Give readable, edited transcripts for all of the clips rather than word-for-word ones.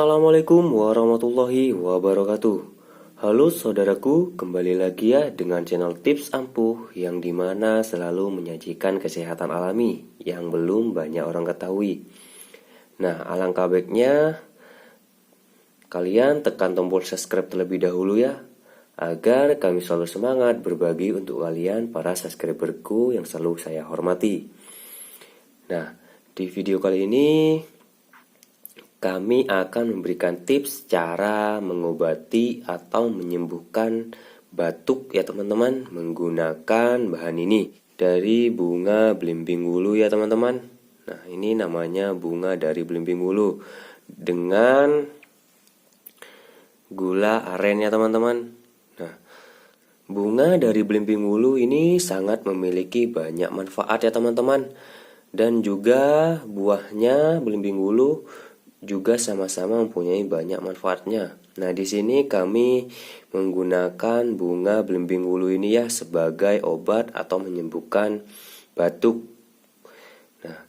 Assalamualaikum warahmatullahi wabarakatuh. Halo saudaraku, kembali lagi ya dengan channel Tips Ampuh yang dimana selalu menyajikan kesehatan alami yang belum banyak orang ketahui. Nah, alangkah baiknya kalian tekan tombol subscribe terlebih dahulu ya, agar kami selalu semangat berbagi untuk kalian para subscriberku yang selalu saya hormati. Nah, di video kali ini kami akan memberikan tips cara mengobati atau menyembuhkan batuk ya teman-teman, menggunakan bahan ini dari bunga belimbing wulu ya teman-teman. Nah, ini namanya bunga dari belimbing wulu dengan gula aren ya teman-teman. Nah, bunga dari belimbing wulu ini sangat memiliki banyak manfaat ya teman-teman. Dan juga buahnya belimbing wulu juga sama-sama mempunyai banyak manfaatnya. Nah, di sini kami menggunakan bunga belimbing wulu ini ya sebagai obat atau menyembuhkan batuk. Nah,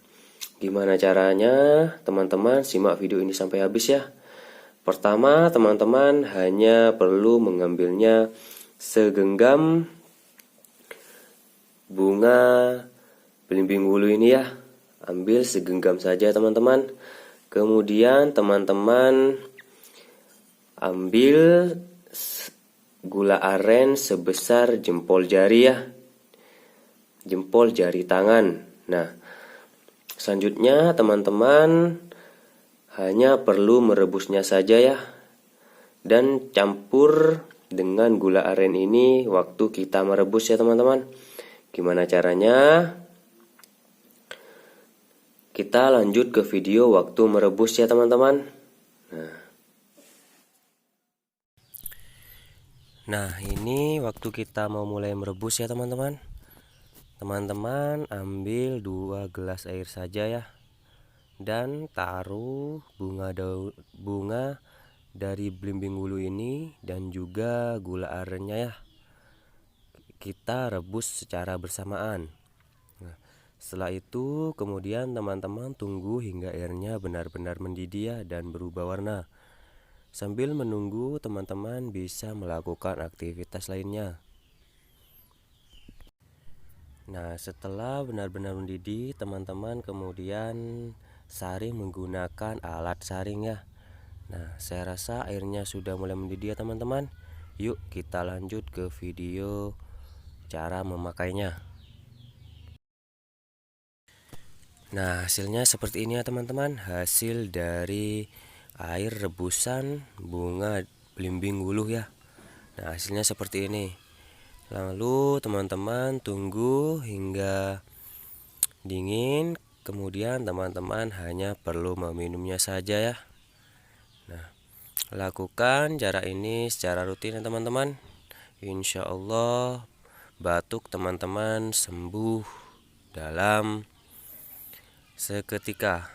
gimana caranya? Teman-teman simak video ini sampai habis ya. Pertama, teman-teman hanya perlu mengambilnya segenggam bunga belimbing wulu ini ya. Ambil segenggam saja teman-teman. Kemudian teman-teman ambil gula aren sebesar jempol jari ya. Jempol jari tangan. Nah, selanjutnya teman-teman hanya perlu merebusnya saja ya. Dan campur dengan gula aren ini waktu kita merebus ya teman-teman. Gimana caranya? Kita lanjut ke video waktu merebus ya teman-teman. Nah, ini waktu kita mau mulai merebus ya teman-teman. Teman-teman ambil 2 gelas air saja ya. Dan taruh bunga dari belimbing wulu ini dan juga gula arennya ya. Kita rebus secara bersamaan. Setelah itu kemudian teman-teman tunggu hingga airnya benar-benar mendidih ya dan berubah warna. Sambil menunggu teman-teman bisa melakukan aktivitas lainnya. Nah, setelah benar-benar mendidih teman-teman kemudian saring menggunakan alat saring ya. Nah, saya rasa airnya sudah mulai mendidih ya teman-teman. Yuk kita lanjut ke video cara memakainya. Nah, hasilnya seperti ini ya teman-teman. Hasil dari air rebusan bunga belimbing wulu ya. Nah, hasilnya seperti ini. Lalu teman-teman tunggu hingga dingin. Kemudian teman-teman hanya perlu meminumnya saja ya. Nah, lakukan cara ini secara rutin ya teman-teman. Insya Allah batuk teman-teman sembuh dalam seketika.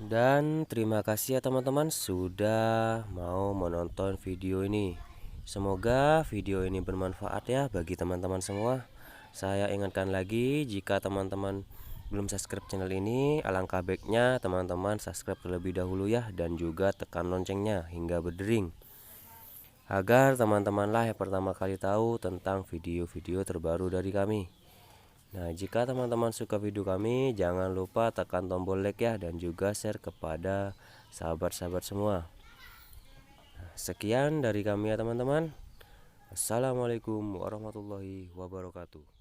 Dan terima kasih ya teman-teman sudah mau menonton video ini. Semoga video ini bermanfaat ya bagi teman-teman semua. Saya ingatkan lagi, jika teman-teman belum subscribe channel ini, alangkah baiknya teman-teman subscribe terlebih dahulu ya, dan juga tekan loncengnya hingga berdering, agar teman-teman lah yang pertama kali tahu tentang video-video terbaru dari kami. Nah, jika teman-teman suka video kami, jangan lupa tekan tombol like ya, dan juga share kepada sahabat-sahabat semua. Sekian dari kami ya teman-teman. Assalamualaikum warahmatullahi wabarakatuh.